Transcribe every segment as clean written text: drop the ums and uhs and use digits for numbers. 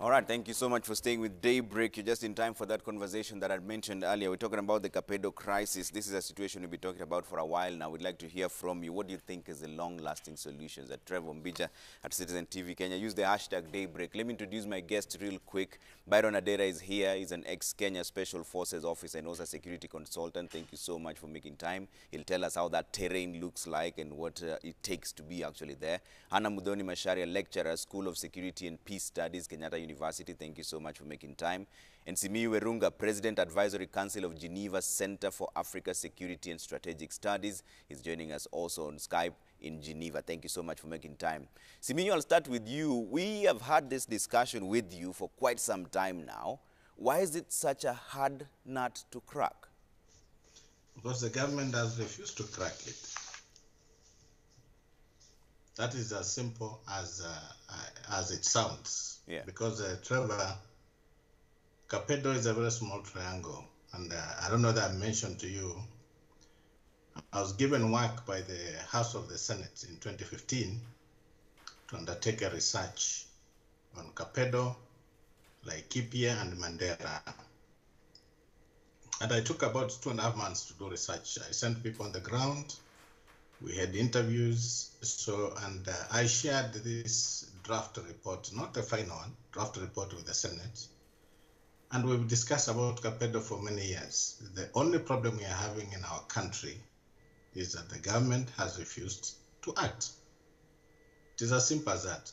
All right, thank you so much for staying with Daybreak. You're just in time for that conversation that I mentioned earlier. We're talking about the KAPEDO crisis. This is a situation we've been talking about for a while now. We'd like to hear from you. What do you think is the long-lasting solutions? At Trevor Mbija at Citizen TV Kenya. Use the hashtag Daybreak. Let me introduce my guest real quick. Byron Adera is here. He's an ex-Kenya Special Forces officer and also a security consultant. Thank you so much for making time. He'll tell us how that terrain looks like and what it takes to be actually there. Hannah Mudhoni Macharia, lecturer, School of Security and Peace Studies, Kenyatta University. Thank you so much for making time. And Simiyu Werunga, President, Advisory Council of Geneva Center for Africa Security and Strategic Studies. He's joining us also on Skype in Geneva. Thank you so much for making time. Simiyu, I'll start with you. We have had this discussion with you for quite some time now. Why is it such a hard nut to crack? Because the government has refused to crack it. That is as simple as it sounds. Yeah. Because Trevor, KAPEDO is a very small triangle, and I don't know that I mentioned to you, I was given work by the House of the Senate in 2015 to undertake a research on KAPEDO, Laikipia, and Mandera. And I took about 2.5 months to do research. I sent people on the ground. We had interviews, and I shared this draft report, not the final one, draft report with the Senate. And we've discussed about KAPEDO for many years. The only problem we are having in our country is that the government has refused to act. It is as simple as that.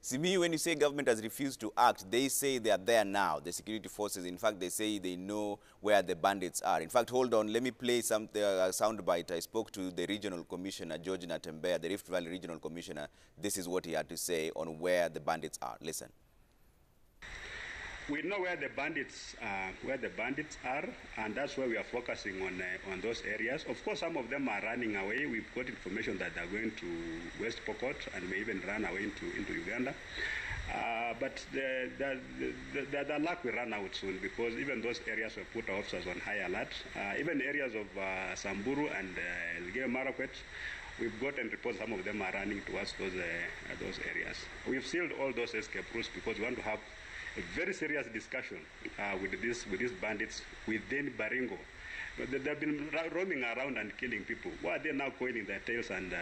Simiyu, when you say government has refused to act, they say they are there now, the security forces. In fact, they say they know where the bandits are. In fact, hold on, let me play a soundbite. I spoke to the regional commissioner, George Natembea, the Rift Valley regional commissioner. This is what he had to say on where the bandits are. Listen. We know where the bandits are, and that's where we are focusing on those areas. Of course, some of them are running away. We've got information that they're going to West Pokot and may even run away into Uganda. But the luck will run out soon, because even those areas will put our officers on high alert. Even areas of Samburu and Elgeyo Marakwet, we've gotten reports some of them are running towards those areas. We've sealed all those escape routes because we want to have a very serious discussion with these bandits within Baringo. They've been roaming around and killing people. Why are they now coiling their tails and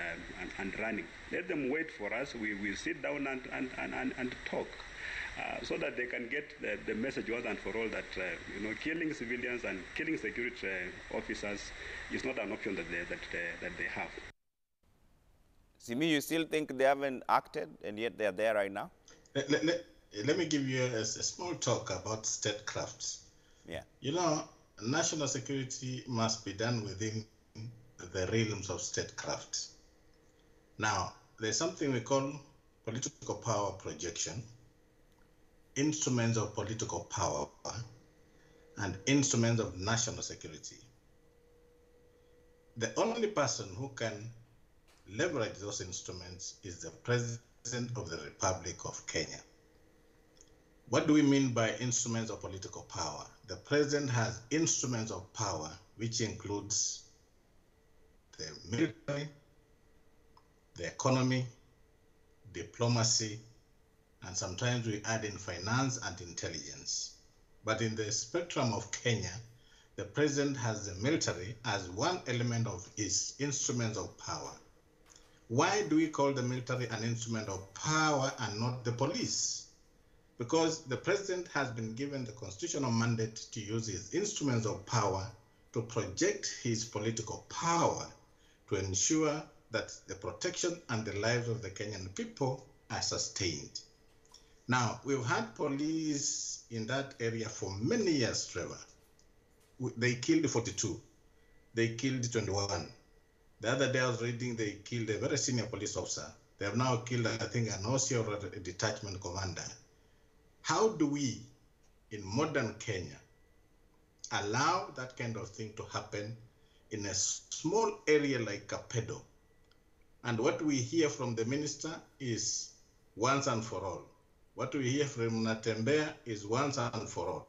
running? Let them wait for us. We will sit down and talk, so that they can get the message once and for all that killing civilians and killing security officers is not an option that they have. Simi, you still think they haven't acted and yet they're there right now? Let me give you a small talk about statecraft. Yeah. National security must be done within the realms of statecraft. Now, there's something we call political power projection, instruments of political power, and instruments of national security. The only person who can leverage those instruments is the President of the Republic of Kenya. What do we mean by instruments of political power? The president has instruments of power, which includes the military, the economy, diplomacy, and sometimes we add in finance and intelligence. But in the spectrum of Kenya, the president has the military as one element of his instruments of power. Why do we call the military an instrument of power and not the police? Because the president has been given the constitutional mandate to use his instruments of power to project his political power to ensure that the protection and the lives of the Kenyan people are sustained. Now, we've had police in that area for many years, Trevor. They killed 42. They killed 21. The other day I was reading they killed a very senior police officer. They have now killed, I think, an OC or a detachment commander. How do we, in modern Kenya, allow that kind of thing to happen in a small area like KAPEDO? And what we hear from the minister is once and for all. What we hear from Natembea is once and for all.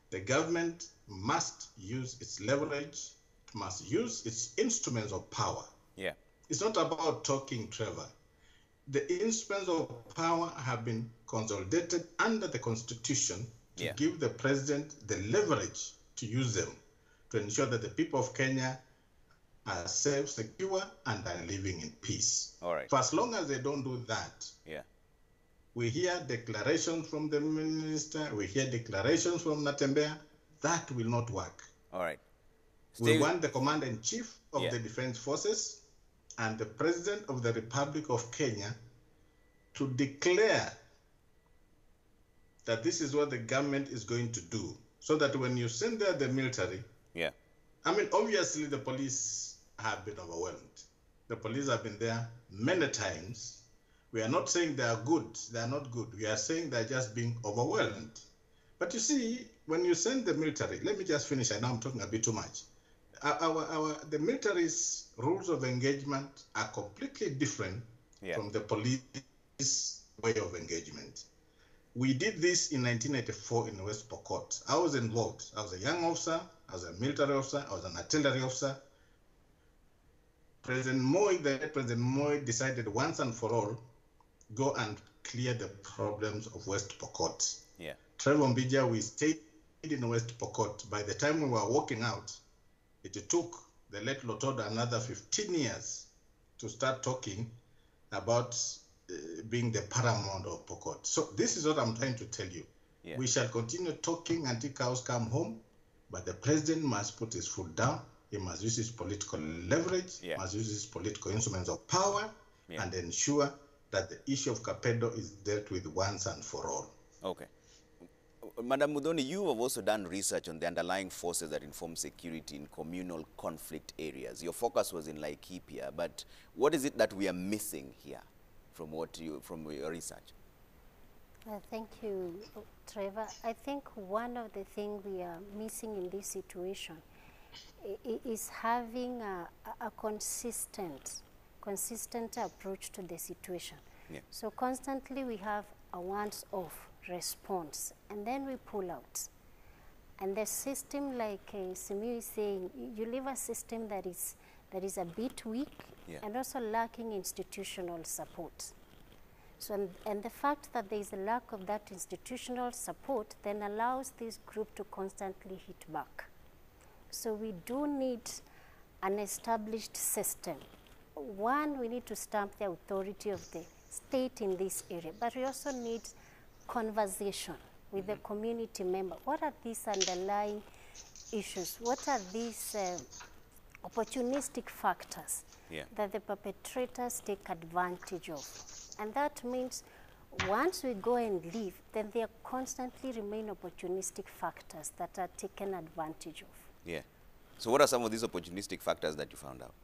The government must use its leverage, must use its instruments of power. Yeah. It's not about talking, Trevor. the instruments of power have been consolidated under the Constitution to give the president the leverage to use them to ensure that the people of Kenya are safe, secure, and are living in peace. All right. For as long as they don't do that, we hear declarations from the minister, we hear declarations from Natembeya, that will not work. All right. We want the commander-in-chief of the defense forces and the president of the Republic of Kenya to declare that this is what the government is going to do, so that when you send there the military, I mean, obviously the police have been overwhelmed. The police have been there many times. We are not saying they are good, they are not good. We are saying they're just being overwhelmed. But you see, when you send the military, let me just finish, I know I'm talking a bit too much. The military's rules of engagement are completely different from the police way of engagement. We did this in 1984 in West Pokot. I was involved. I was a young officer, I was a military officer, I was an artillery officer. President Moi decided once and for all, go and clear the problems of West Pokot. Trevor Mbija, we stayed in West Pokot. By the time we were walking out, it took the late Lotoda another 15 years to start talking about being the paramount of Pokot. So this is what I'm trying to tell you. We shall continue talking until cows come home, but the president must put his foot down. He must use his political leverage, must use his political instruments of power, and ensure that the issue of KAPEDO is dealt with once and for all. Okay. Madam Muthoni, you have also done research on the underlying forces that inform security in communal conflict areas. Your focus was in Laikipia, but what is it that we are missing here from your research? Thank you, Trevor. I think one of the things we are missing in this situation is having a consistent approach to the situation. So constantly we have a once-off response, and then we pull out. And the system, like Simiyu is saying, you leave a system that is a bit weak and also lacking institutional support. So, and the fact that there is a lack of that institutional support then allows this group to constantly hit back. So we do need an established system. One, we need to stamp the authority of the state in this area, but we also need conversation with the community member. What are these underlying issues? What are these opportunistic factors that the perpetrators take advantage of? And that means once we go and leave, then there constantly remain opportunistic factors that are taken advantage of. So what are some of these opportunistic factors that you found out?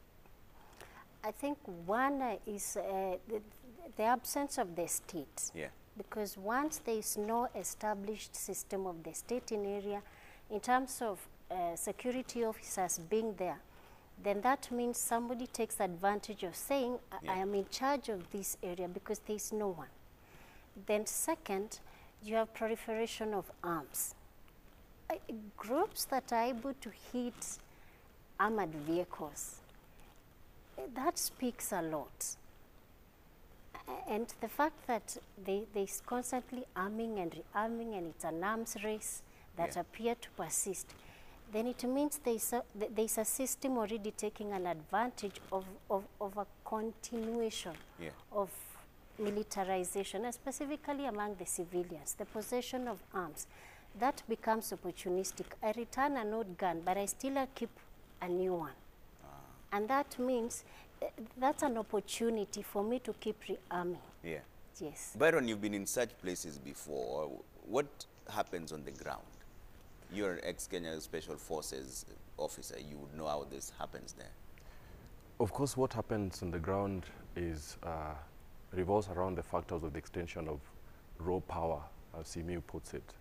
I think one is the absence of the state. Because once there is no established system of the state in area, in terms of security officers being there, then that means somebody takes advantage of saying, I am in charge of this area because there is no one. Then second, you have proliferation of arms. Groups that are able to hit armored vehicles, that speaks a lot. And the fact that there's constantly arming and rearming, and it's an arms race that appear to persist, then it means there's a system already taking an advantage of a continuation of militarization, and specifically among the civilians, the possession of arms. That becomes opportunistic. I return an old gun, but I still keep a new one. And that means that's an opportunity for me to keep rearming. Yes. Byron, you've been in such places before. What happens on the ground? You're an ex-Kenya Special Forces officer. You would know how this happens there. Of course, what happens on the ground is revolves around the factors of the extension of raw power, as Simiyu puts it.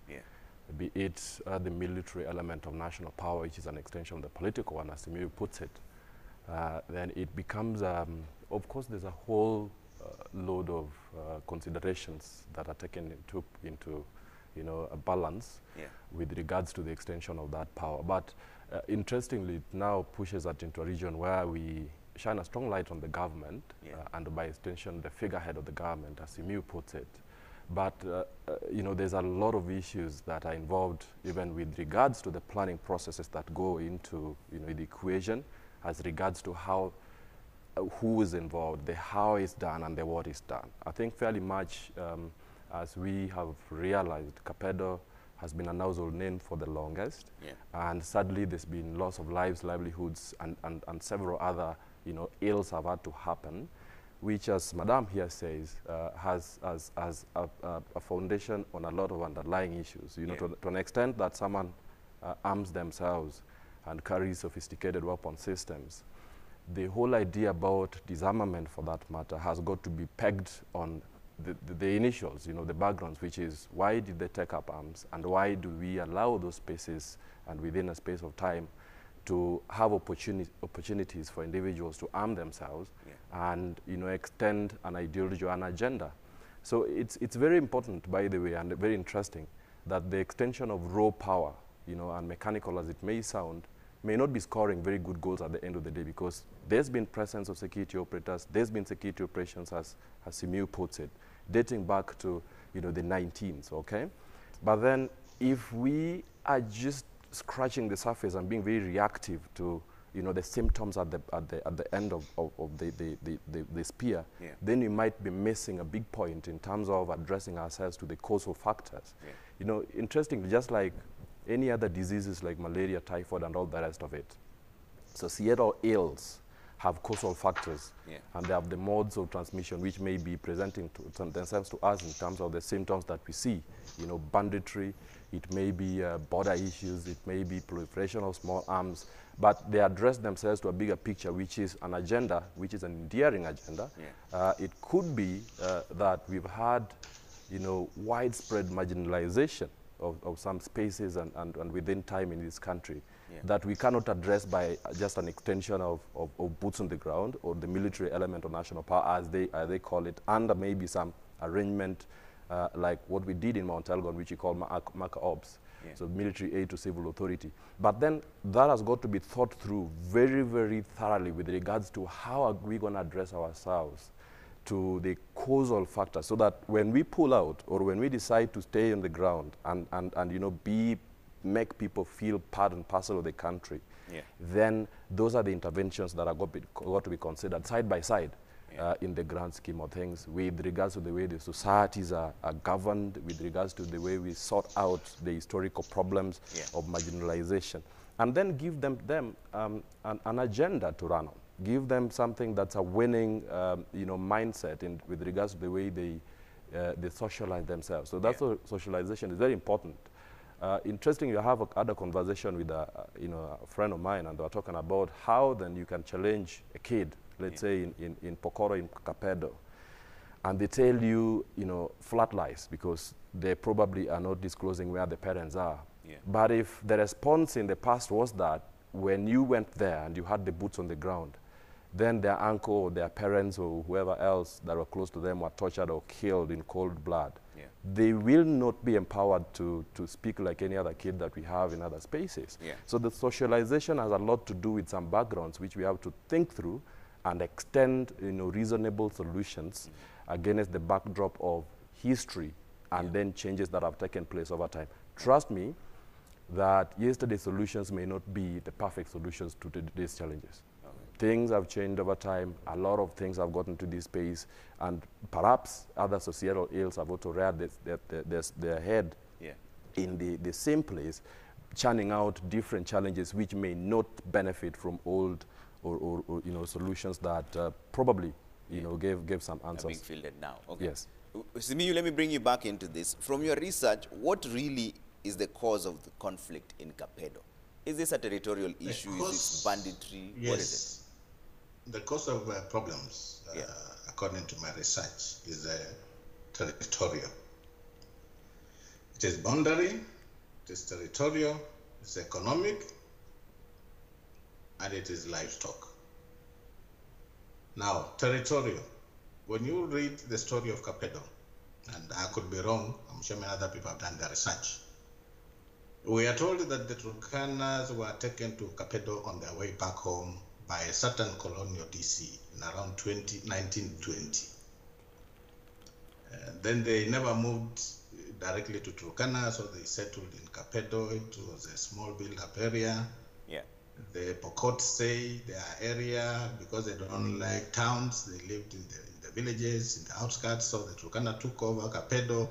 Be it the military element of national power, which is an extension of the political one, as Simiyu puts it. Then it becomes, of course, there's a whole load of considerations that are taken into a balance with regards to the extension of that power. But interestingly, it now pushes us into a region where we shine a strong light on the government, Yeah. and by extension, the figurehead of the government, as Simiu puts it. But, you know, there's a lot of issues that are involved even with regards to the planning processes that go into, you know, the equation as regards to how, who is involved, the how is done, and the what is done. I think fairly much, as we have realized, KAPEDO has been a household name for the longest. Yeah. And sadly, there's been loss of lives, livelihoods, and several other, you know, ills have had to happen, which, as Madam here says, has a foundation on a lot of underlying issues. You know, Yeah. to an extent that someone arms themselves and carries sophisticated weapon systems, the whole idea about disarmament, for that matter, has got to be pegged on the initials, you know, the backgrounds, which is why did they take up arms, and why do we allow those spaces and within a space of time to have opportunities for individuals to arm themselves, yeah, and, you know, extend an ideology or an agenda. So it's very important, by the way, and very interesting, that the extension of raw power, you know, and mechanical as it may sound, may not be scoring very good goals at the end of the day, because there's been presence of security operators, there's been security operations, as Simiu puts it, dating back to, you know, the 19th, okay? But then if we are just scratching the surface and being very reactive to, you know, the symptoms at the end of the spear, yeah, then we might be missing a big point in terms of addressing ourselves to the causal factors. Yeah. You know, interestingly, just like any other diseases like malaria, typhoid, and all the rest of it, societal ills have causal factors, yeah, and they have the modes of transmission which may be presenting themselves to us in terms of the symptoms that we see. You know, banditry, it may be border issues, it may be proliferation of small arms, but they address themselves to a bigger picture, which is an agenda, which is an enduring agenda. Yeah. It could be that we've had, you know, widespread marginalization of some spaces and within time in this country, yeah, that we cannot address by just an extension of boots on the ground or the military element of national power, as they call it, under maybe some arrangement like what we did in Mount Elgon, which we call MACA Ops, yeah, so military aid to civil authority. But then that has got to be thought through very, very thoroughly with regards to how are we going to address ourselves to the causal factor, so that when we pull out or when we decide to stay on the ground and you know, make people feel part and parcel of the country, yeah, then those are the interventions that are got to be considered side by side, yeah, in the grand scheme of things, with regards to the way the societies are governed, with regards to the way we sort out the historical problems, yeah, of marginalization, and then give them an agenda to run on. Give them something that's a winning, you know, mindset with regards to the way they socialize themselves. So that's, yeah, socialization is very important. Interesting, you have had a conversation with you know, a friend of mine, and they were talking about how then you can challenge a kid, let's, yeah, say in Pokoro, in KAPEDO, and they tell you, you know, flat lies because they probably are not disclosing where the parents are. Yeah. But if the response in the past was that when you went there and you had the boots on the ground, then their uncle or their parents or whoever else that were close to them were tortured or killed in cold blood, yeah, they will not be empowered to speak like any other kid that we have in other spaces. Yeah. So the socialization has a lot to do with some backgrounds which we have to think through and extend, you know, reasonable solutions, mm-hmm, against the backdrop of history and, yeah, then changes that have taken place over time. Trust me that yesterday's solutions may not be the perfect solutions to today's challenges. Things have changed over time. A lot of things have gotten to this space, and perhaps other societal ills have also reared their head, yeah, in the same place, churning out different challenges which may not benefit from old or you know, solutions that probably, you, yeah, know, gave some answers. Being fielded now. Okay. Yes. Simiu, let me bring you back into this. From your research, what really is the cause of the conflict in KAPEDO? Is this a territorial issue? Is it banditry? Yes. What is it? The cause of problems, yeah, according to my research, is territorial. It is boundary, it is territorial, it's economic, and it is livestock. Now, territorial. When you read the story of KAPEDO, and I could be wrong, I'm sure many other people have done their research, we are told that the Turkanas were taken to KAPEDO on their way back home by a certain colonial DC in around 1920. Then they never moved directly to Turkana, so they settled in KAPEDO. It was a small build-up area. Yeah. The Pokot say their area, because they don't like towns, they lived in the villages, in the outskirts, so the Turkana took over KAPEDO.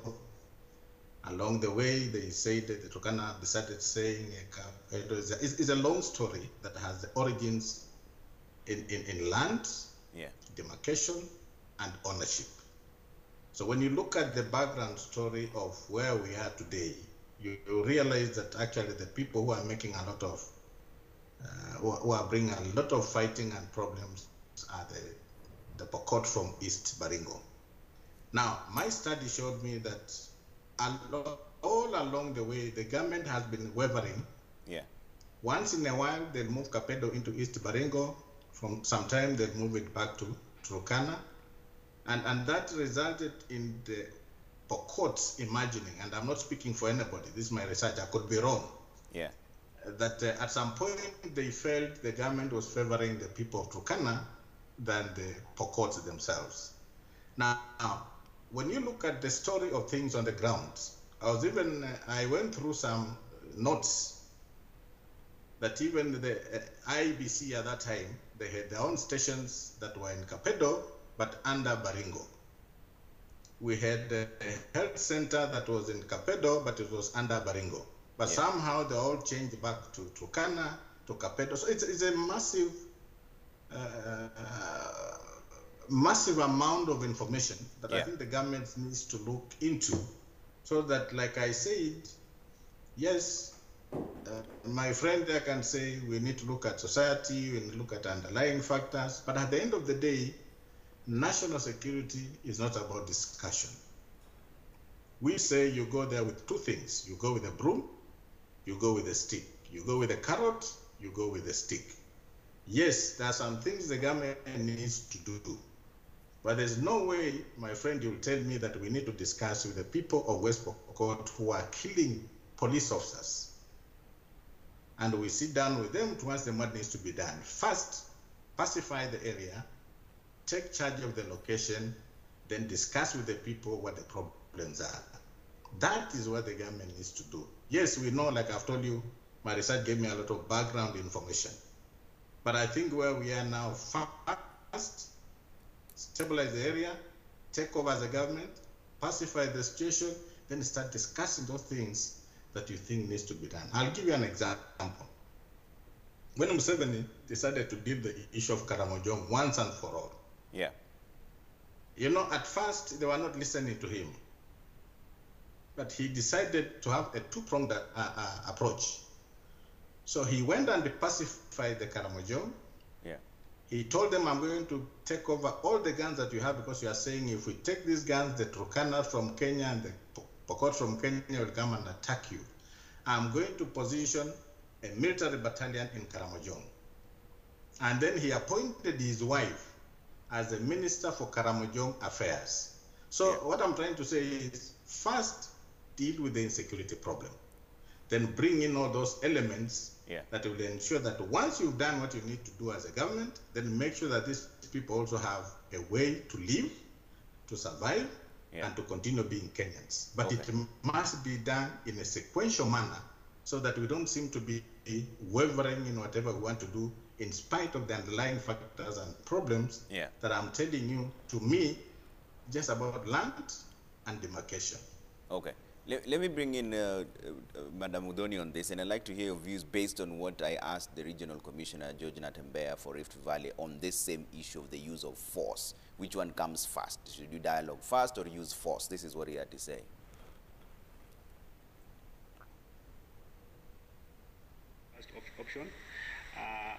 Along the way, they said that the Turkana decided saying KAPEDO is a long story that has the origins in land, yeah, demarcation, and ownership. So when you look at the background story of where we are today, you realize that actually the people who are making a lot of, who are bringing a lot of fighting and problems are the Pokot from East Baringo. Now, my study showed me that all along the way, the government has been wavering. Yeah. Once in a while, they'll move KAPEDO into East Baringo. From some time, they'll move it back to Turkana. And that resulted in the Pokots imagining, and I'm not speaking for anybody, this is my research, I could be wrong. Yeah. That at some point, they felt the government was favoring the people of Turkana than the Pokots themselves. Now, when you look at the story of things on the ground, I went through some notes that even the IBC at that time, they had their own stations that were in KAPEDO, but under Baringo. We had a health center that was in KAPEDO, but it was under Baringo. But somehow they all changed back to Turkana, to KAPEDO. So it's a massive, massive amount of information that I think the government needs to look into, so that, like I said, yes, my friend there can say we need to look at society, we need to look at underlying factors, but at the end of the day, national security is not about discussion. We say you go there with two things. You go with a broom, you go with a stick. You go with a carrot, you go with a stick. Yes, there are some things the government needs to do, but there's no way, my friend, you'll tell me that we need to discuss with the people of West Pokot who are killing police officers. And we sit down with them to ask them what needs to be done. First, pacify the area, take charge of the location, then discuss with the people what the problems are. That is what the government needs to do. Yes, we know, like I've told you, my research gave me a lot of background information. But I think where we are now, first, stabilize the area, take over as a government, pacify the situation, then start discussing those things that you think needs to be done. I'll give you an example. When Museveni decided to deal the issue of Karamojong once and for all, you know, at first they were not listening to him, but he decided to have a two-pronged approach. So he went and pacified the Karamojong. He told them, I'm going to take over all the guns that you have, because you are saying if we take these guns, the Turkana from Kenya and the Pokot from Kenya will come and attack you. I'm going to position a military battalion in Karamojong. And then he appointed his wife as the Minister for Karamojong Affairs. So what I'm trying to say is, first, deal with the insecurity problem. Then bring in all those elements that will ensure that once you've done what you need to do as a government, then make sure that these people also have a way to live, to survive, and to continue being Kenyans. But it must be done in a sequential manner, so that we don't seem to be wavering in whatever we want to do, in spite of the underlying factors and problems that I'm telling you, to me, just about land and demarcation. Okay. Let me bring in Madam Udoni on this, and I'd like to hear your views based on what I asked the Regional Commissioner, George Natembeya, for Rift Valley on this same issue of the use of force. Which one comes first? Should you dialogue first or use force? This is what he had to say. First option.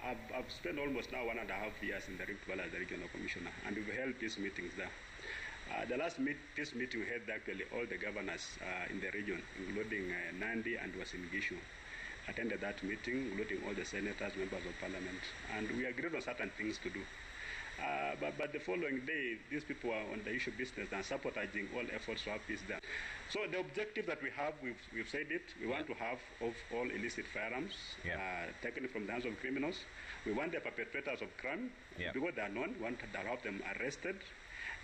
I've spent almost now 1.5 years in the Rift Valley as the Regional Commissioner, and we've held peace meetings there. The last peace meeting we had, actually all the governors in the region, including Nandi and Uasin Gishu, attended that meeting, including all the senators, members of parliament, and we agreed on certain things to do. But the following day, these people are on the issue business and sabotaging all efforts to have peace there. So the objective that we have, we've said it, we want to have of all illicit firearms taken from the hands of criminals. We want the perpetrators of crime, because they are known, we want to have them arrested.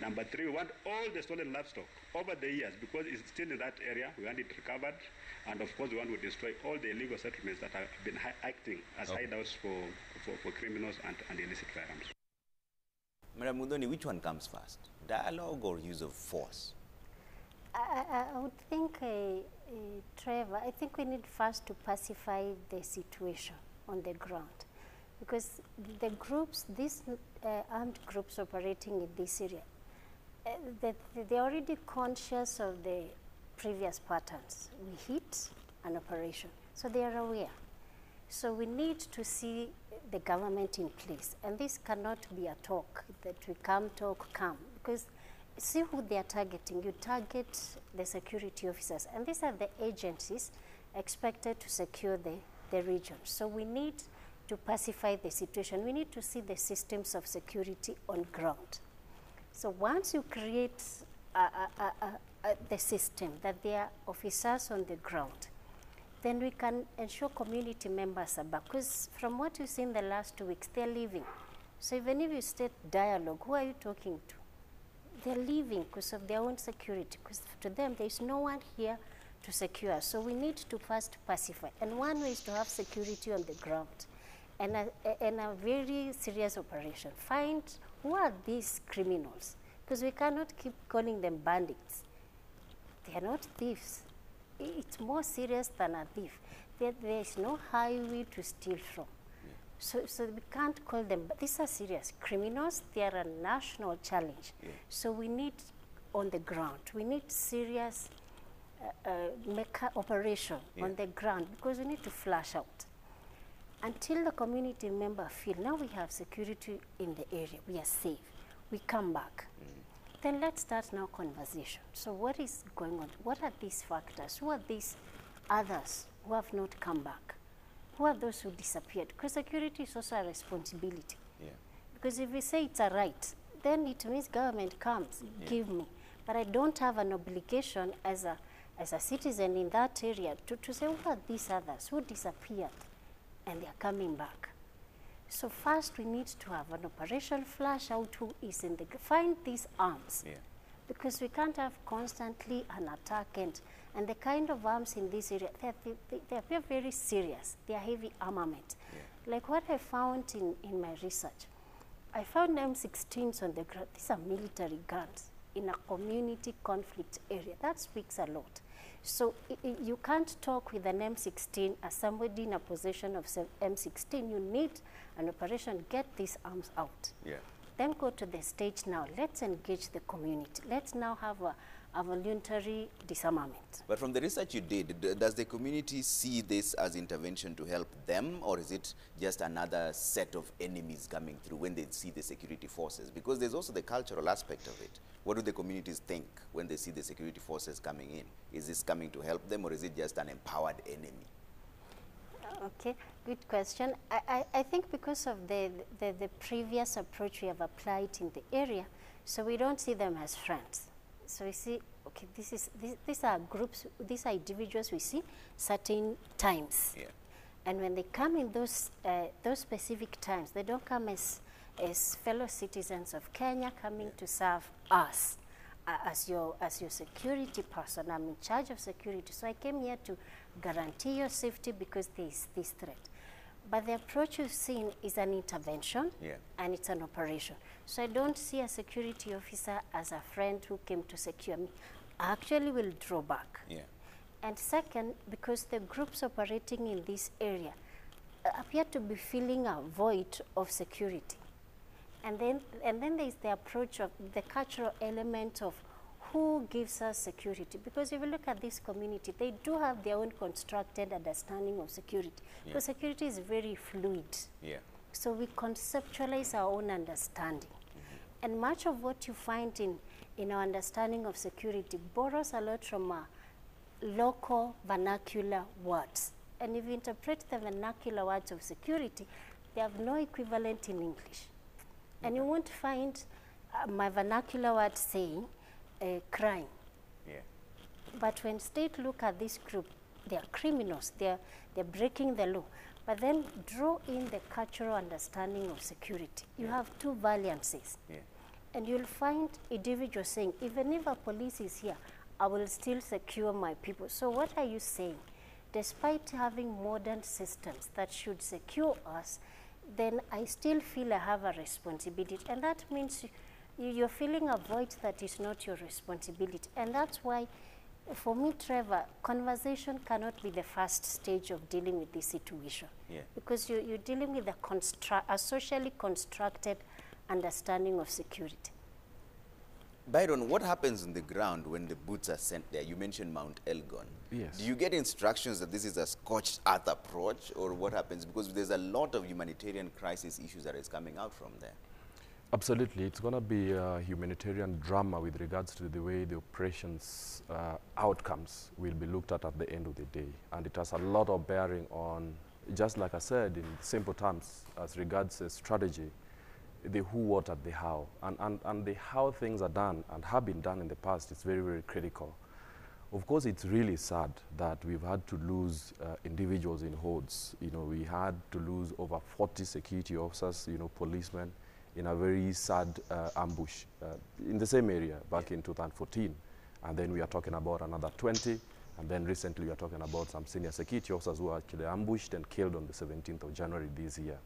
Number 3, we want all the stolen livestock over the years, because it's still in that area, we want it recovered. And of course, we want to destroy all the illegal settlements that have been acting as hideouts for criminals and illicit firearms. Madam Mudoni, which one comes first? Dialogue or use of force? I would think, Trevor, I think we need first to pacify the situation on the ground. Because the groups, these armed groups operating in this area, they're already conscious of the previous patterns. We hit an operation, so they are aware. So we need to see the government in place, and this cannot be a talk, that we come, talk, come, because see who they are targeting. You target the security officers, and these are the agencies expected to secure the region. So we need to pacify the situation. We need to see the systems of security on ground. So once you create the system that there are officers on the ground, then we can ensure community members are back. Because from what you've seen the last 2 weeks, they're leaving. So even if you state dialogue, who are you talking to? They're leaving because of their own security, because to them there is no one here to secure us. So we need to first pacify. And one way is to have security on the ground and a very serious operation. Find who are these criminals, because we cannot keep calling them bandits. They are not thieves. It's more serious than a thief. There is no highway to steal from. So we can't call them, but these are serious criminals. They are a national challenge. So we need on the ground, we need serious operation on the ground, because we need to flush out. Until the community member feel, now we have security in the area, we are safe, we come back. Then let's start now conversation. So what is going on? What are these factors? Who are these others who have not come back? Who are those who disappeared? Because security is also a responsibility. Because if we say it's a right, then it means government comes, give me. But I don't have an obligation as a citizen in that area to say, who are these others who disappeared and they are coming back? So first we need to have an operation, flush out who is in the, find these arms. Because we can't have constantly an attack, and the kind of arms in this area, they appear very serious. They are heavy armament. Like what I found in my research, I found M16s on the ground. These are military guns in a community conflict area. That speaks a lot. So you can't talk with an M16 as somebody in a possession of M16. You need an operation, get these arms out. Then go to the stage now. Let's engage the community. Let's now have a voluntary disarmament. But from the research you did, does the community see this as intervention to help them, or is it just another set of enemies coming through when they see the security forces? Because there's also the cultural aspect of it. What do the communities think when they see the security forces coming in? Is this coming to help them, or is it just an empowered enemy? Okay, good question. I think because of the previous approach we have applied in the area, so we don't see them as friends. So we see, okay, these are groups, these are individuals we see certain times. And when they come in those specific times, they don't come as fellow citizens of Kenya coming to serve us as your security person. I'm in charge of security, so I came here to guarantee your safety because there is this threat. But the approach you've seen is an intervention, and it's an operation. So I don't see a security officer as a friend who came to secure me. I actually will draw back. And second, because the groups operating in this area appear to be filling a void of security. And then there's the approach of the cultural element of who gives us security. Because if you look at this community, they do have their own constructed understanding of security. Because security is very fluid. So we conceptualize our own understanding. And much of what you find in our understanding of security borrows a lot from local vernacular words. And if you interpret the vernacular words of security, they have no equivalent in English. And you won't find my vernacular word saying crime. Yeah. But when state look at this group, they are criminals, they're breaking the law. But then draw in the cultural understanding of security. You have two variances. Yeah. And you'll find individuals saying, even if a police is here, I will still secure my people. So what are you saying? Despite having modern systems that should secure us, then I still feel I have a responsibility. And that means you're filling a void that is not your responsibility. And that's why, for me, Trevor, conversation cannot be the first stage of dealing with this situation. Yeah. Because you're dealing with a socially constructed understanding of security. Byron, what happens on the ground when the boots are sent there? You mentioned Mount Elgon. Yes. Do you get instructions that this is a scorched earth approach, or what happens? Because there's a lot of humanitarian crisis issues that is coming out from there. Absolutely. It's going to be a humanitarian drama with regards to the way the operations outcomes will be looked at the end of the day. And it has a lot of bearing on, just like I said, in simple terms, as regards the strategy, the who, what, and the how. And the how things are done and have been done in the past is very, very critical. Of course, it's really sad that we've had to lose individuals in hordes. You know, we had to lose over 40 security officers, you know, policemen, in a very sad ambush in the same area back in 2014. And then we are talking about another 20. And then recently we are talking about some senior security officers who were actually ambushed and killed on the 17th of January this year.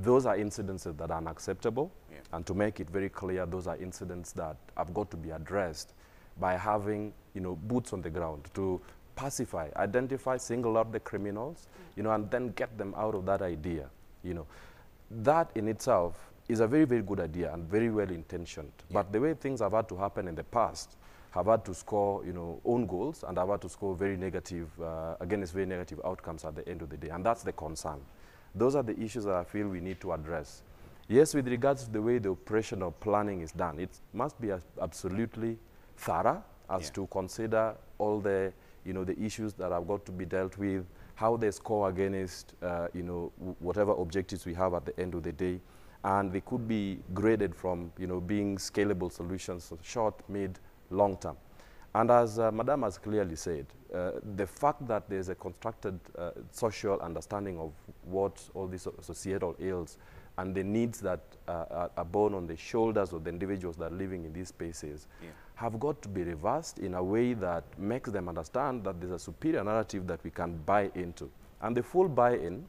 Those are incidences that are unacceptable. Yeah. And to make it very clear, those are incidents that have got to be addressed by having, you know, boots on the ground to pacify, identify, single out the criminals, you know, and then get them out of that idea, you know. That in itself is a very, very good idea and very well intentioned. Yeah. But the way things have had to happen in the past have had to score, you know, own goals and have had to score very negative, against very negative outcomes at the end of the day. And that's the concern. Those are the issues that I feel we need to address. Yes, with regards to the way the operational planning is done, it must be absolutely thorough as to consider all the, you know, the issues that have got to be dealt with, how they score against, you know, whatever objectives we have at the end of the day. And they could be graded from, you know, being scalable solutions, so short, mid, long term. And as Madam has clearly said, the fact that there's a constructed social understanding of what all these societal ills and the needs that are borne on the shoulders of the individuals that are living in these spaces have got to be reversed in a way that makes them understand that there's a superior narrative that we can buy into. And the full buy-in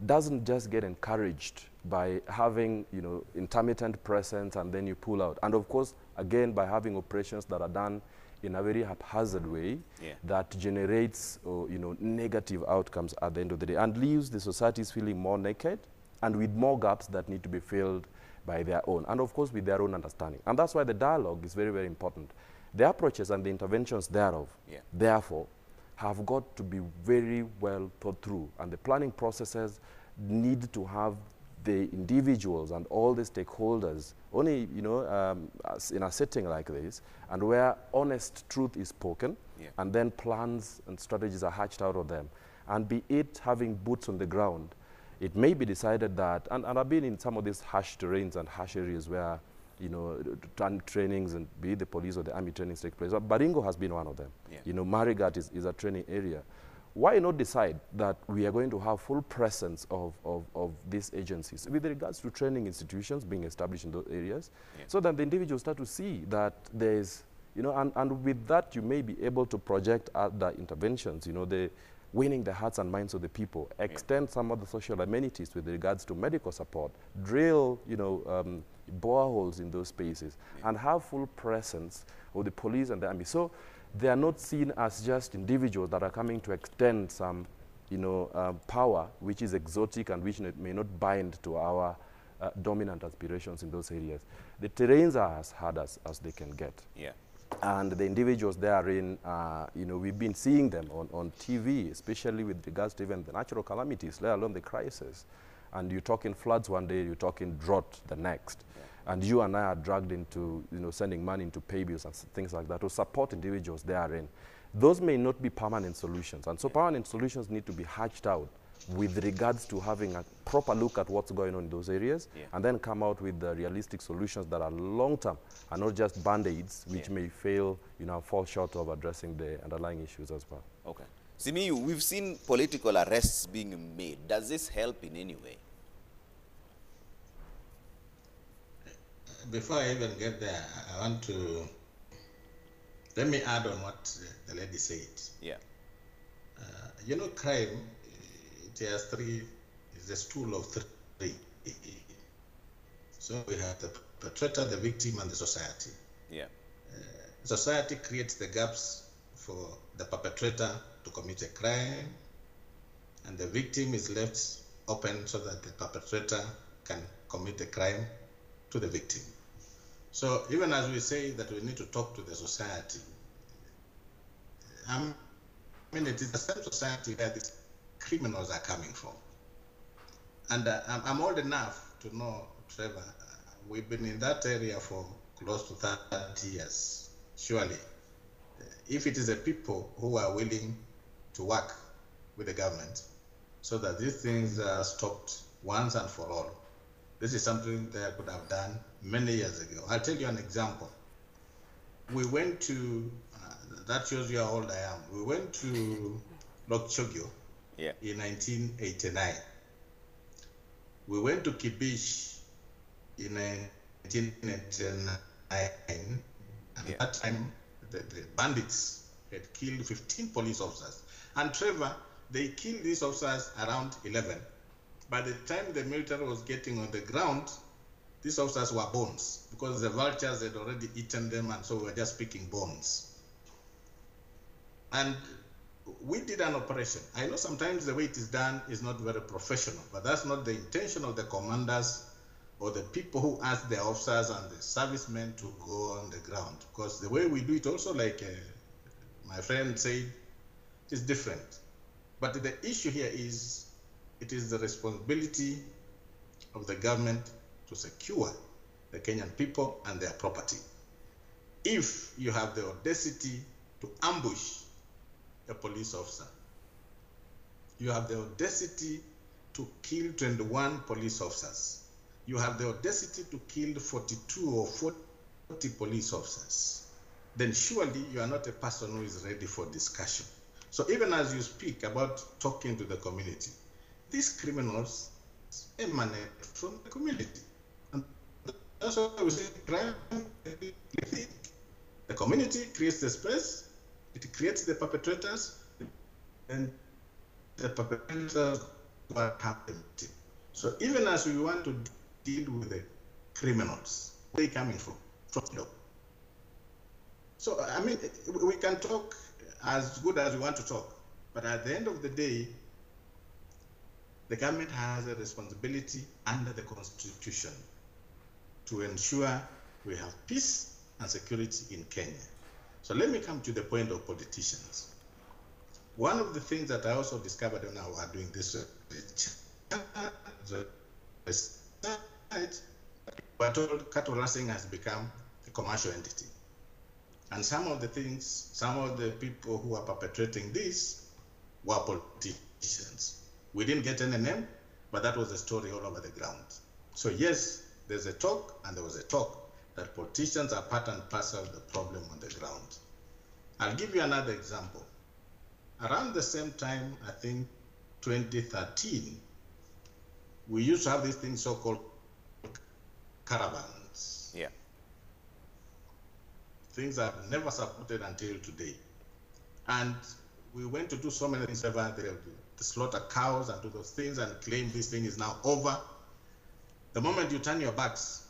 doesn't just get encouraged by having, you know, intermittent presence and then you pull out. And of course, again, by having operations that are done in a very haphazard way that generates, you know, negative outcomes at the end of the day and leaves the societies feeling more naked and with more gaps that need to be filled by their own, and of course with their own understanding. And that's why the dialogue is very, very important. The approaches and the interventions thereof, therefore, have got to be very well thought through, and the planning processes need to have the individuals and all the stakeholders only, you know, in a setting like this, and where honest truth is spoken, and then plans and strategies are hatched out of them. And be it having boots on the ground, it may be decided that, and I've been in some of these harsh terrains and harsh areas where, you know, trainings and be it the police or the army trainings take place. Baringo has been one of them. You know, Marigat is a training area. Why not decide that we are going to have full presence of these agencies with regards to training institutions being established in those areas, so that the individuals start to see that there's, you know, and with that you may be able to project other interventions, you know, the winning the hearts and minds of the people, extend some of the social amenities with regards to medical support, drill, you know, boreholes in those spaces, and have full presence of the police and the army. So they are not seen as just individuals that are coming to extend some, you know, power which is exotic and which may not bind to our dominant aspirations in those areas. The terrains are as hard as they can get. And the individuals therein, you know, we've been seeing them on TV, especially with regards to even the natural calamities, let alone the crisis. And you're talking floods one day, you're talking drought the next. And you and I are dragged into, you know, sending money into pay bills and things like that to support individuals therein. Those may not be permanent solutions. And so permanent solutions need to be hatched out with regards to having a proper look at what's going on in those areas, and then come out with the realistic solutions that are long-term and not just band-aids, which may fail, fall short of addressing the underlying issues as well. Okay. Simiyu, we've seen political arrests being made. Does this help in any way? Before I even get there, I want to, let me add on what the lady said. Yeah. Crime, it has it's a stool of three. So we have the perpetrator, the victim, and the society. Yeah. Society creates the gaps for the perpetrator to commit a crime, and the victim is left open so that the perpetrator can commit a crime to the victim. So even as we say that we need to talk to the society, it is the same society where these criminals are coming from. And I'm old enough to know, Trevor, we've been in that area for close to 30 years. Surely, if it is the people who are willing to work with the government so that these things are stopped once and for all, this is something they could have done many years ago. I'll tell you an example. We went to, that shows you how old I am, we went to Lokchogyo in 1989. We went to Kibish in 1989, and at that time, the bandits had killed 15 police officers. And Trevor, they killed these officers around 11. By the time the military was getting on the ground, these officers were bones because the vultures had already eaten them, and so we were just picking bones. And we did an operation. I know sometimes the way it is done is not very professional, but that's not the intention of the commanders or the people who ask their officers and the servicemen to go on the ground. Because the way we do it also, like my friend said, is different. But the issue here is, it is the responsibility of the government to secure the Kenyan people and their property. If you have the audacity to ambush a police officer, you have the audacity to kill 21 police officers, you have the audacity to kill 42 or 40 police officers, then surely you are not a person who is ready for discussion. So even as you speak about talking to the community, these criminals emanate from the community. And that's why we say crime. The community creates the space, it creates the perpetrators, and the perpetrators are happening. So even as we want to deal with the criminals, where are they coming from? So, we can talk as good as we want to talk, but at the end of the day, the government has a responsibility under the Constitution to ensure we have peace and security in Kenya. So let me come to the point of politicians. One of the things that I also discovered when I was doing this research, we're told cattle rustling has become a commercial entity. And some of the things, some of the people who are perpetrating this were politicians. We didn't get any name, but that was a story all over the ground. So yes, there's a talk, and there was a talk that politicians are part and parcel of the problem on the ground. I'll give you another example. Around the same time, I think 2013, we used to have these things so-called caravans. Yeah. Things I've never supported until today. And we went to do so many things over there, to slaughter cows and do those things and claim this thing is now over. The moment you turn your backs,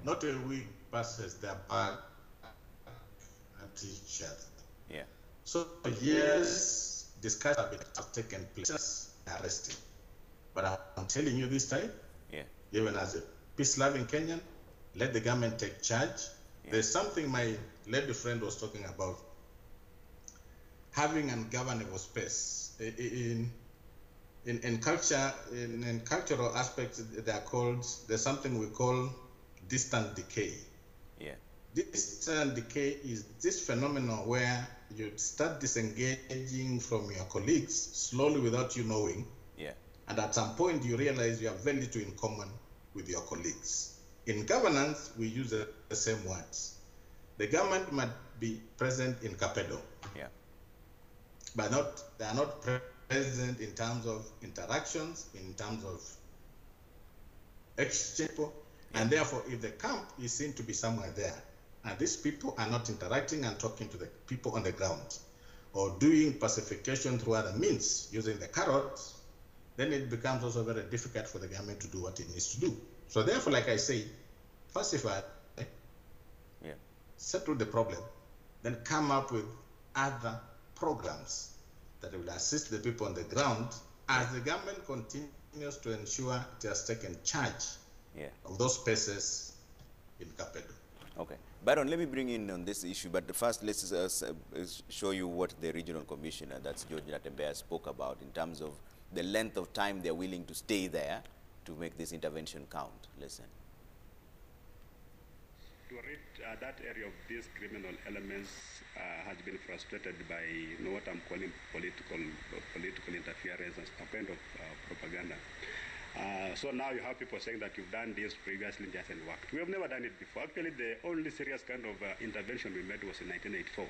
not a week passes, they're back at each other. Yeah. So yes, discussions have taken place, arrested. But I'm telling you this time, even as a peace-loving Kenyan, let the government take charge. There's something my lady friend was talking about, having ungovernable space. In culture, in cultural aspects, they are called, there's something we call distant decay. Yeah. Distant decay is this phenomenon where you start disengaging from your colleagues slowly without you knowing. Yeah. And at some point, you realize you have very little in common with your colleagues. In governance, we use the same words. The government might be present in KAPEDO, yeah, but they are not present in terms of interactions, in terms of exchange, yeah. And therefore, if the camp is seen to be somewhere there, and these people are not interacting and talking to the people on the ground, or doing pacification through other means, using the carrots, then it becomes also very difficult for the government to do what it needs to do. So therefore, like I say, pacify, yeah, settle the problem, then come up with other programs that will assist the people on the ground as the government continues to ensure it has taken charge, yeah, of those spaces in KAPEDO. Okay. Byron, let me bring in on this issue, but first let's show you what the regional commissioner, that's George Natembea, spoke about in terms of the length of time they're willing to stay there to make this intervention count. Listen. To rid that area of these criminal elements has been frustrated by what I'm calling political interference as a kind of propaganda. So now you have people saying that you've done this previously, it hasn't worked. We have never done it before. Actually, the only serious kind of intervention we made was in 1984.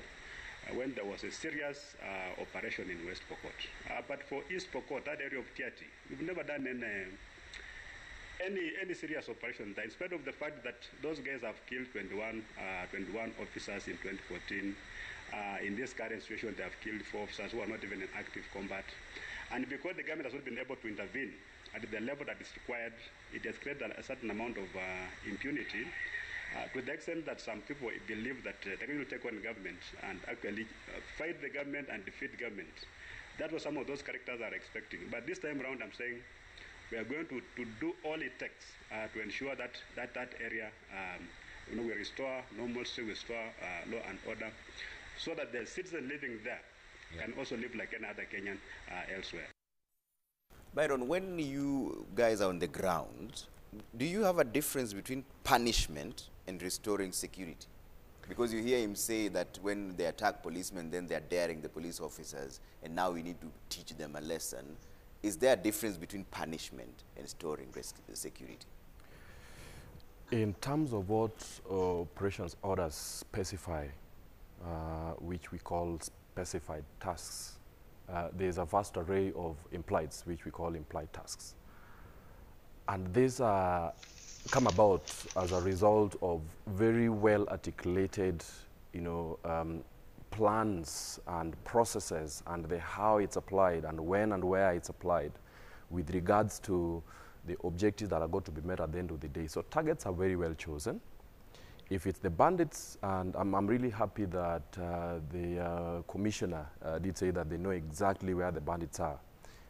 When there was a serious operation in West Pokot. But for East Pokot, that area of Tiati, we've never done any serious operation there, in spite of the fact that those guys have killed 21 officers in 2014. In this current situation, they have killed 4 officers who are not even in active combat. And because the government has not been able to intervene at the level that is required, it has created a certain amount of impunity. To the extent that some people believe that they're going to take on government and actually fight the government and defeat government. That was some of those characters are expecting. But this time around, I'm saying we are going to do all it takes to ensure that area, we restore normalcy, we restore law and order, so that the citizen living there can also live like any other Kenyan elsewhere. Byron, when you guys are on the ground, do you have a difference between punishment and restoring security? Because you hear him say that when they attack policemen, then they are daring the police officers, and now we need to teach them a lesson. Is there a difference between punishment and restoring security? In terms of what operations orders specify, which we call specified tasks, there's a vast array of implieds, which we call implied tasks. And these come about as a result of very well articulated, plans and processes and how it's applied and when and where it's applied with regards to the objectives that are going to be met at the end of the day. So targets are very well chosen. If it's the bandits, and I'm really happy that the commissioner did say that they know exactly where the bandits are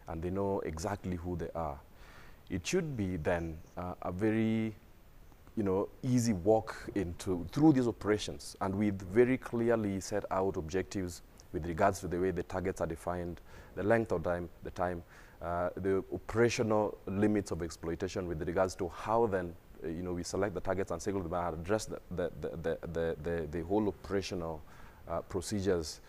and they know exactly who they are. It should be then a very easy walk through these operations, and with very clearly set out objectives with regards to the way the targets are defined, the length of time, the operational limits of exploitation with regards to how then we select the targets and segment them and address the whole operational procedures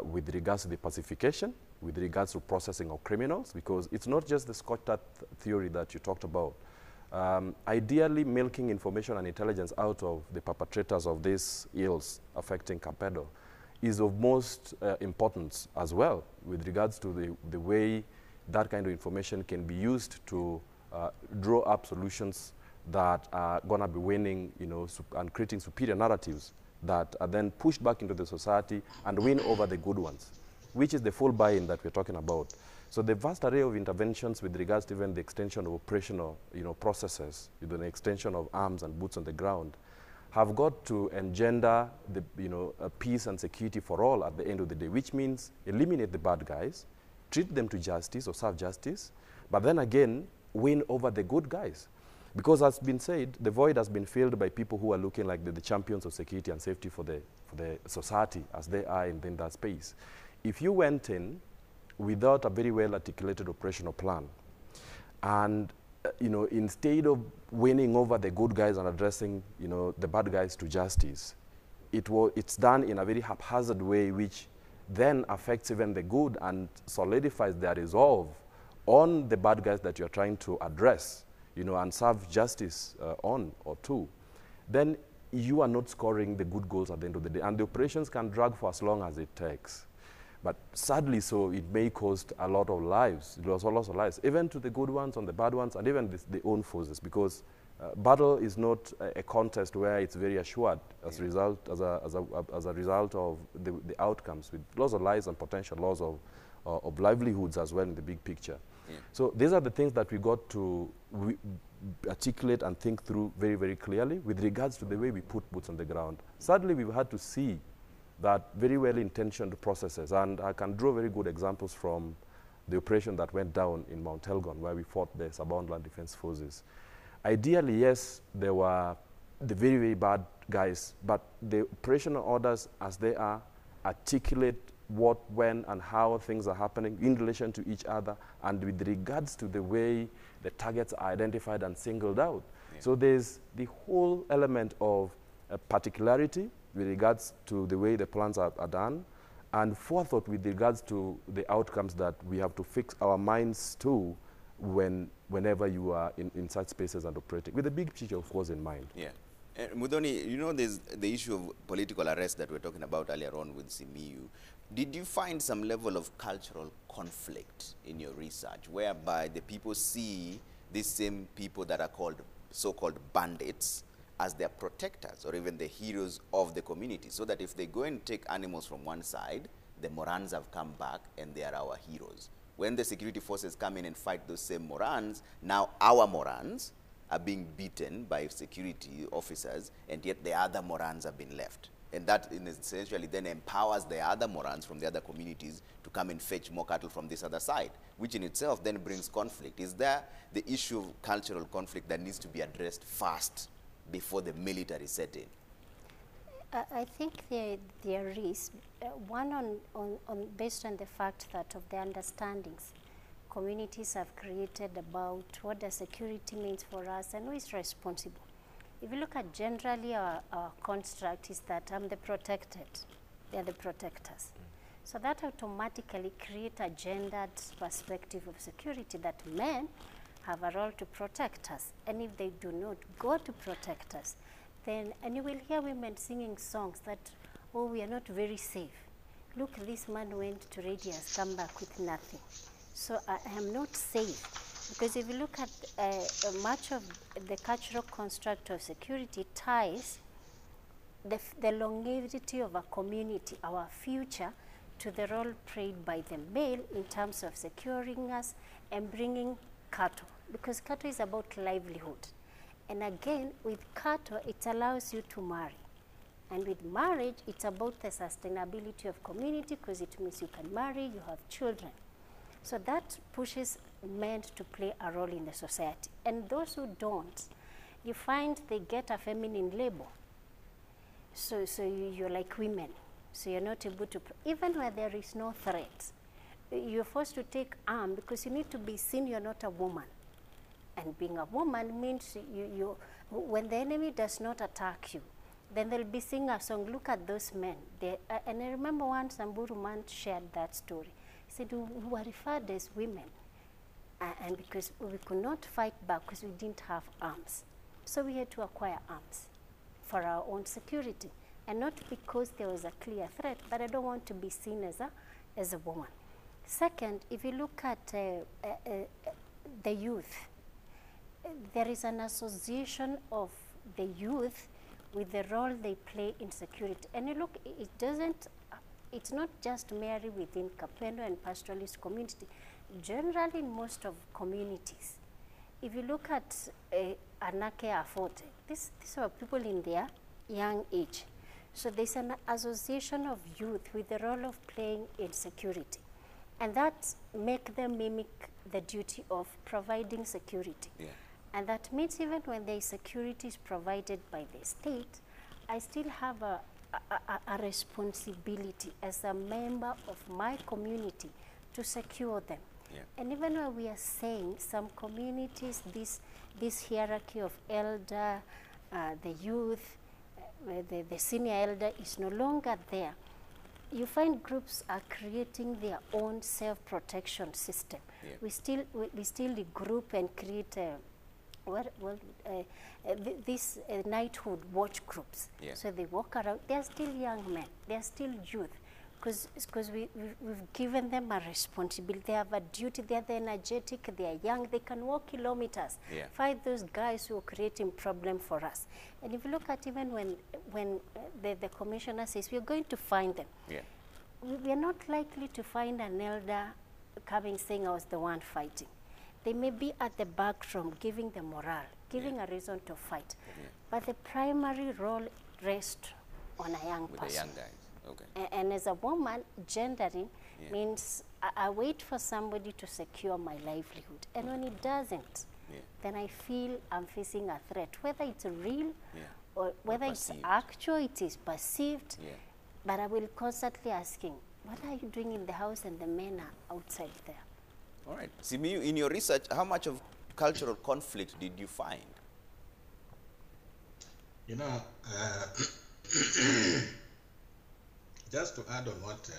with regards to the pacification, with regards to processing of criminals, because it's not just the Scott theory that you talked about. Ideally, milking information and intelligence out of the perpetrators of these ills affecting KAPEDO is of most importance as well, with regards to the way that kind of information can be used to draw up solutions that are going to be winning, and creating superior narratives that are then pushed back into the society and win over the good ones, which is the full buy-in that we're talking about. So the vast array of interventions with regards to even the extension of operational, processes, the extension of arms and boots on the ground, have got to engender the, peace and security for all at the end of the day, which means eliminate the bad guys, treat them to justice or serve justice, but then again, win over the good guys. Because as been said, the void has been filled by people who are looking like the champions of security and safety for the society as they are in that space. If you went in without a very well articulated operational plan, and instead of winning over the good guys and addressing the bad guys to justice, it's done in a very haphazard way, which then affects even the good and solidifies their resolve on the bad guys that you're trying to address, you know, and serve justice on or to, then you are not scoring the good goals at the end of the day. And the operations can drag for as long as it takes. But sadly so, it may cost a lot of lives. It was a lot of lives, even to the good ones and the bad ones, and even the own forces, because battle is not a contest where it's very assured as a result of the outcomes, with lots of lives and potential loss of livelihoods as well in the big picture. Yeah. So these are the things that we got to articulate and think through very, very clearly with regards to the way we put boots on the ground. Sadly, we've had to see that very well-intentioned processes, and I can draw very good examples from the operation that went down in Mount Elgon, where we fought the Sub-Bound Land Defense Forces. Ideally, yes, there were the very, very bad guys, but the operational orders as they are articulate what, when, and how things are happening in relation to each other, and with regards to the way the targets are identified and singled out. Yeah. So there's the whole element of particularity with regards to the way the plans are done, and forethought with regards to the outcomes that we have to fix our minds to whenever you are in such spaces and operating, with the big picture, of course, in mind. Yeah. Muthoni, you know, there's the issue of political arrest that we're talking about earlier on with Simiyu. Did you find some level of cultural conflict in your research, whereby the people see these same people that are called so-called bandits as their protectors or even the heroes of the community, so that if they go and take animals from one side, the Morans have come back and they are our heroes? When the security forces come in and fight those same Morans, now our Morans are being beaten by security officers, and yet the other Morans have been left. And that essentially then empowers the other Morans from the other communities to come and fetch more cattle from this other side, which in itself then brings conflict. Is there the issue of cultural conflict that needs to be addressed first before the military set in? I think there is one based on the fact that of the understandings communities have created about what the security means for us and who is responsible. If you look at generally our construct is that I'm the protected, they're the protectors. So that automatically creates a gendered perspective of security, that men have a role to protect us, and if they do not go to protect us, then, and you will hear women singing songs that, oh, we are not very safe. Look, this man went to radio, has come back with nothing. So I am not safe. Because if you look at much of the cultural construct of security ties the longevity of a community, our future, to the role played by the male in terms of securing us and bringing cattle. Because cattle is about livelihood. And again, with cattle, it allows you to marry. And with marriage, it's about the sustainability of community, because it means you can marry, you have children. So that pushes men to play a role in the society. And those who don't, you find they get a feminine label. So you're like women. So you're not able to, even where there is no threat, you're forced to take arm because you need to be seen you're not a woman. And being a woman means when the enemy does not attack you, then they'll be singing a song, look at those men. And I remember once Samburu man shared that story. He said, we were referred as women. And because we could not fight back because we didn't have arms. So we had to acquire arms for our own security. And not because there was a clear threat, but I don't want to be seen as a woman. Second, if you look at the youth, there is an association of the youth with the role they play in security. And you look, it's not just merely within KAPEDO and pastoralist community. Generally, in most of communities, if you look at Anake Afote, these are people in their young age. So there's an association of youth with the role of playing in security. And that make them mimic the duty of providing security. Yeah. And that means even when the security is provided by the state, I still have a responsibility as a member of my community to secure them. Yeah. And even when we are saying some communities, this hierarchy of elder, the youth, the senior elder is no longer there, you find groups are creating their own self-protection system. Yeah. We still group and create these knighthood watch groups. Yeah. So they walk around. They're still young men. They're still youth, because we've given them a responsibility. They have a duty. They're energetic. They're young. They can walk kilometers. Yeah. Fight those guys who are creating problem for us. And if you look at even when the commissioner says we're going to find them, Yeah. we are not likely to find an elder coming saying I was the one fighting. They may be at the back room giving the morale, giving a reason to fight. Yeah. But the primary role rests on a young With person. the young guys. Okay. And as a woman, gendering Yeah. means I wait for somebody to secure my livelihood. And when it doesn't, then I feel I'm facing a threat, whether it's real or whether it's perceived. actual, it is perceived. Yeah. But I will constantly asking, what are you doing in the house and the men are outside there? All right. Simiyu, in your research, how much of cultural conflict did you find? You know, just to add on what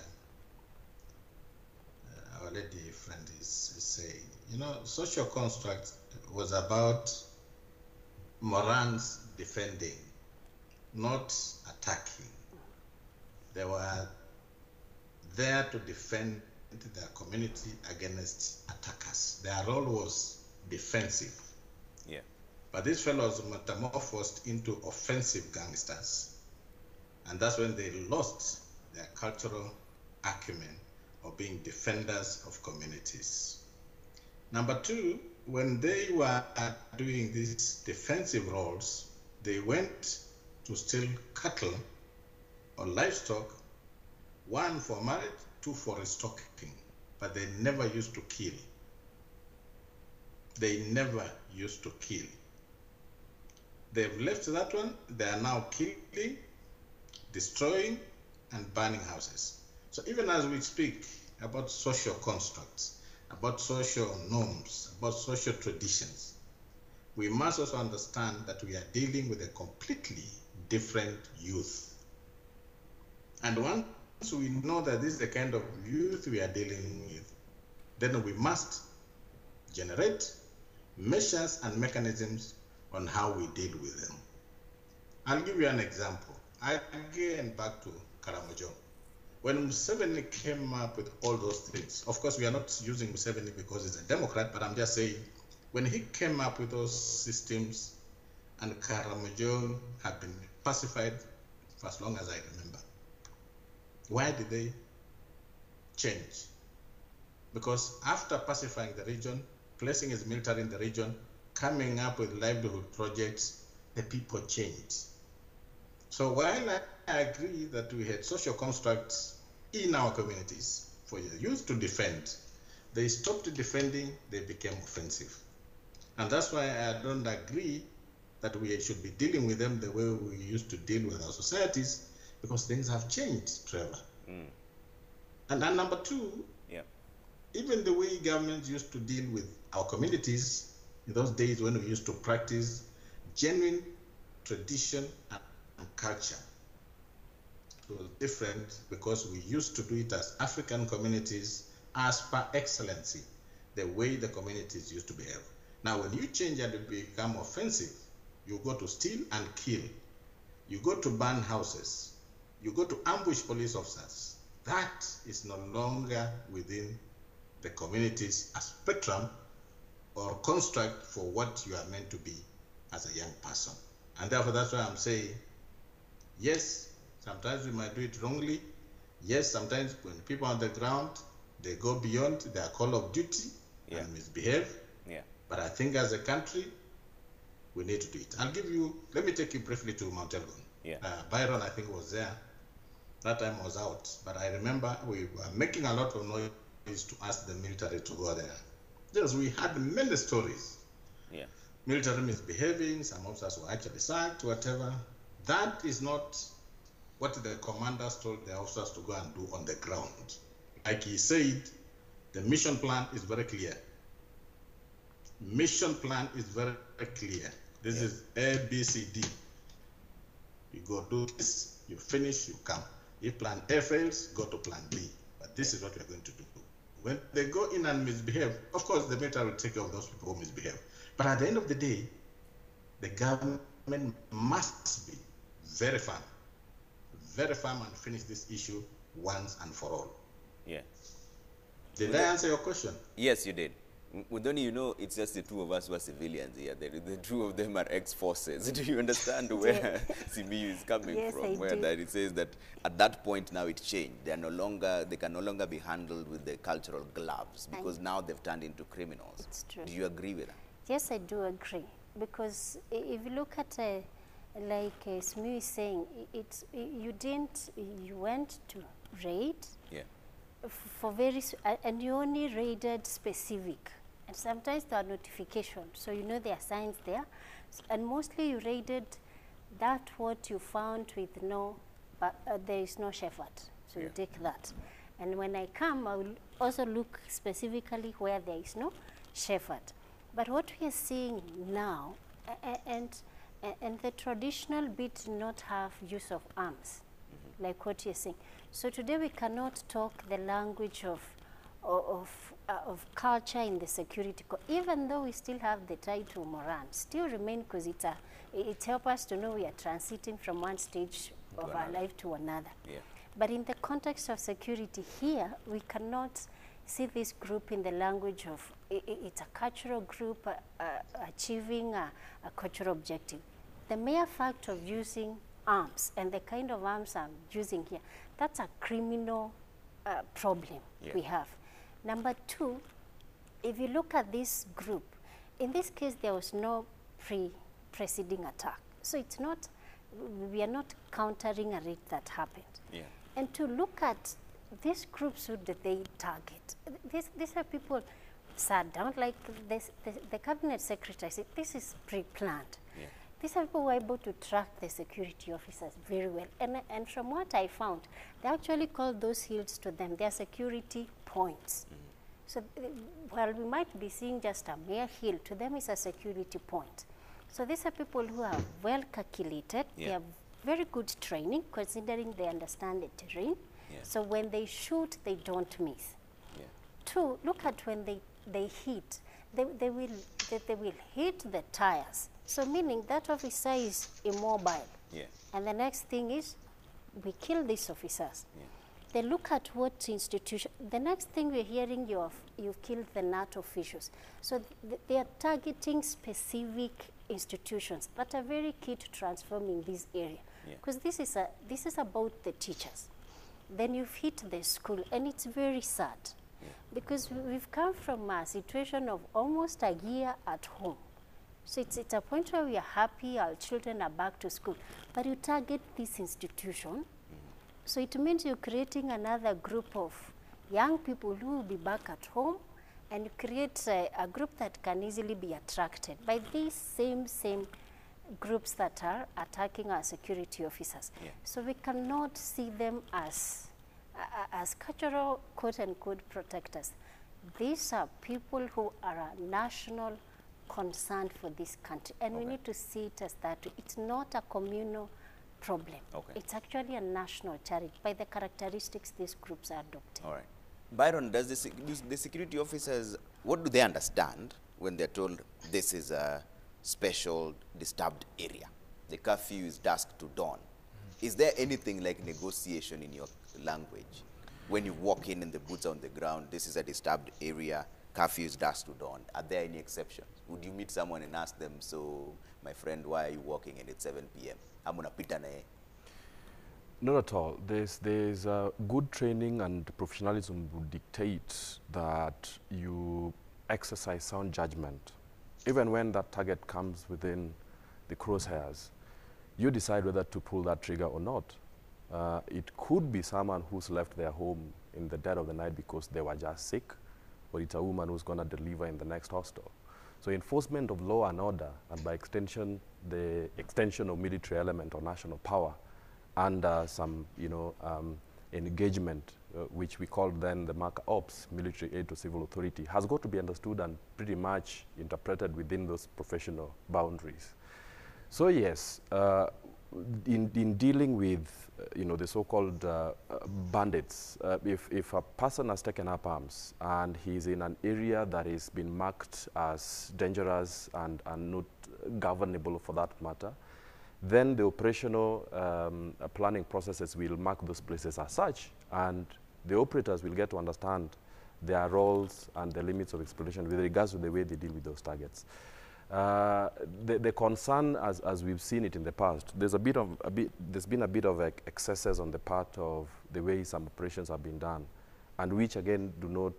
our lady friend is saying, you know, social construct was about Morans defending, not attacking. They were there to defend their community against attackers. Their role was defensive. Yeah. But these fellows metamorphosed into offensive gangsters. And that's when they lost their cultural acumen of being defenders of communities. Number two, when they were doing these defensive roles, they went to steal cattle or livestock, one for marriage, two for restocking, but they never used to kill. They never used to kill. They've left that one. They are now killing, destroying, and burning houses. So even as we speak about social constructs, about social norms, about social traditions, we must also understand that we are dealing with a completely different youth. And once we know that this is the kind of youth we are dealing with, then we must generate measures and mechanisms on how we deal with them. I'll give you an example. Again, back to Karamojo. When Museveni came up with all those things, of course we are not using Museveni because he's a Democrat, but I'm just saying, when he came up with those systems and Karamojo had been pacified for as long as I remember, why did they change? Because after pacifying the region, placing his military in the region, coming up with livelihood projects, the people changed. So while I agree that we had social constructs in our communities for the youth to defend, they stopped defending, they became offensive. And that's why I don't agree that we should be dealing with them the way we used to deal with our societies, because things have changed, Trevor. And then number two, even the way governments used to deal with our communities in those days when we used to practice genuine tradition and culture, it was different because we used to do it as African communities as per excellency, the way the communities used to behave. Now, when you change and you become offensive, you go to steal and kill. You go to burn houses. You go to ambush police officers. That is no longer within the community's spectrum or construct for what you are meant to be as a young person. And therefore, that's why I'm saying, yes, sometimes we might do it wrongly. Yes, sometimes when people on the ground, they go beyond their call of duty and misbehave. But I think as a country, we need to do it. Let me take you briefly to Mount Elgon. Byron, I think, was there. That time I was out. But I remember we were making a lot of noise to ask the military to go there. Yes, we had many stories. Military misbehaving, some officers were actually sacked, whatever. That is not what the commanders told the officers to go and do on the ground. Like he said, the mission plan is very clear. Mission plan is very clear. This is A, B, C, D. You go do this, you finish, you come. If plan A fails, go to plan B. But this is what we're going to do. When they go in and misbehave, of course the military will take care of those people who misbehave. But at the end of the day, the government must be very firm and finish this issue once and for all. Yeah. Did I answer your question? Yes, you did. Udoni, you know, it's just the two of us who are civilians here. The two of them are ex-forces. Do you understand where CBU is coming from? Where that it says that at that point now it changed. They can no longer be handled with the cultural gloves because now they've turned into criminals. It's true. Do you agree with that? Yes, I do agree. Because if you look at, like Smu is saying, you went to raid for and you only raided specific. And sometimes there are notifications, so you know there are signs there. And mostly you raided that what you found with there is no shepherd. So you take that. And when I come, I will also look specifically where there is no shepherd. But what we are seeing now, and the traditional bit did not have use of arms, like what you're saying. So today we cannot talk the language of culture in the security, even though we still have the title Moran, still remain because it helps us to know we are transiting from one stage of our life to another. Yeah. But in the context of security here, we cannot see this group in the language of it's a cultural group achieving a cultural objective. The mere fact of using arms and the kind of arms I'm using here, that's a criminal problem we have. Number two, if you look at this group, in this case there was no preceding attack. So it's not, we are not countering a raid that happened. Yeah. And to look at these groups who did they target, these are people sat down, like this, the cabinet secretary said, this is pre-planned. Yeah. These are people who are able to track the security officers very well. And from what I found, they actually call those hills to them, their security points. So while we might be seeing just a mere hill, to them it's a security point. So these are people who are well calculated, they have very good training considering they understand the terrain. So when they shoot, they don't miss. Two, look at when they hit, they will hit the tires. So meaning that officer is immobile. And the next thing is, we kill these officers. They look at what institution. The next thing we're hearing, you've killed the NATO officials. So they are targeting specific institutions that are very key to transforming this area. Because this is about the teachers. Then you've hit the school, and it's very sad. Because we've come from a situation of almost a year at home. So it's a point where we are happy, our children are back to school. But you target this institution, so it means you're creating another group of young people who will be back at home, and you create a group that can easily be attracted by these same groups that are attacking our security officers. So we cannot see them as cultural, quote-unquote, protectors. These are people who are a national concern for this country, and we need to see it as that. It's not a communal problem. It's actually a national challenge by the characteristics these groups are adopting. All right. Byron, does the security officers, what do they understand when they're told this is a special disturbed area? The curfew is dusk to dawn. Is there anything like negotiation in your language? When you walk in and the boots are on the ground, this is a disturbed area, curfew is dusk to dawn. Are there any exceptions? Would you meet someone and ask them, so my friend, why are you walking in at 7 p.m.? I'm going to pita na ye. Not at all. There's good training, and professionalism would dictate that you exercise sound judgment. Even when that target comes within the crosshairs, you decide whether to pull that trigger or not. It could be someone who's left their home in the dead of the night because they were just sick, or it's a woman who's going to deliver in the next hostel. So enforcement of law and order, and by extension, the extension of military element or national power, and some, engagement, which we call then the MACA ops, military aid to civil authority, has got to be understood and pretty much interpreted within those professional boundaries. So yes, in dealing with, the so-called bandits, if a person has taken up arms and he's in an area that is been marked as dangerous and not governable for that matter, then the operational planning processes will mark those places as such, and the operators will get to understand their roles and the limits of exploitation with regards to the way they deal with those targets. The concern, as we've seen it in the past, there's been a bit of excesses on the part of the way some operations have been done, and which again do not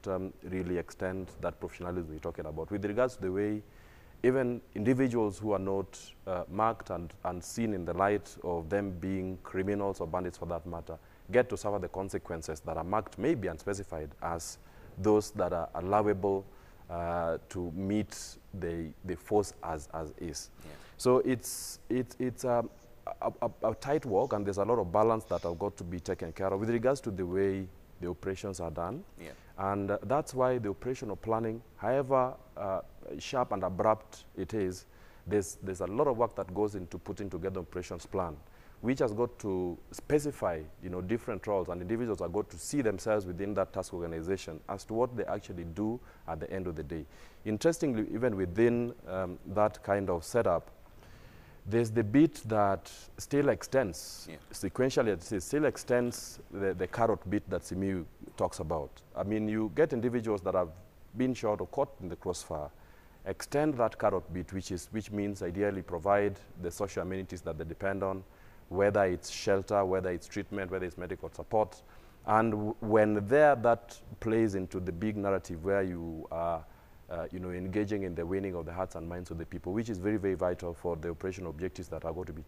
really extend that professionalism we're talking about. With regards to the way even individuals who are not marked and seen in the light of them being criminals or bandits for that matter, get to suffer the consequences that are marked, maybe unspecified, as those that are allowable to meet the force as is. Yeah. So it's a tight work, and there's a lot of balance that have got to be taken care of with regards to the way the operations are done. Yeah. And that's why the operational planning, however sharp and abrupt it is, there's a lot of work that goes into putting together an operations plan, which has got to specify, different roles, and individuals are got to see themselves within that task organization as to what they actually do at the end of the day. Interestingly, even within that kind of setup, there's the bit that still extends, sequentially, it still extends the carrot bit that Simiyu talks about. I mean, you get individuals that have been shot or caught in the crossfire, extend that carrot bit, which means ideally provide the social amenities that they depend on, whether it's shelter, whether it's treatment, whether it's medical support. And when that plays into the big narrative where you are engaging in the winning of the hearts and minds of the people, which is very, very vital for the operational objectives that are going to be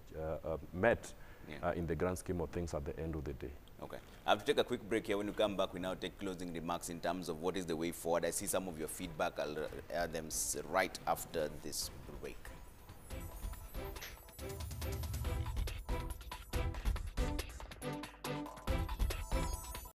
met in the grand scheme of things at the end of the day. Okay. I have to take a quick break here. When we come back, we now take closing remarks in terms of what is the way forward. I see some of your feedback. I'll add them right after this break.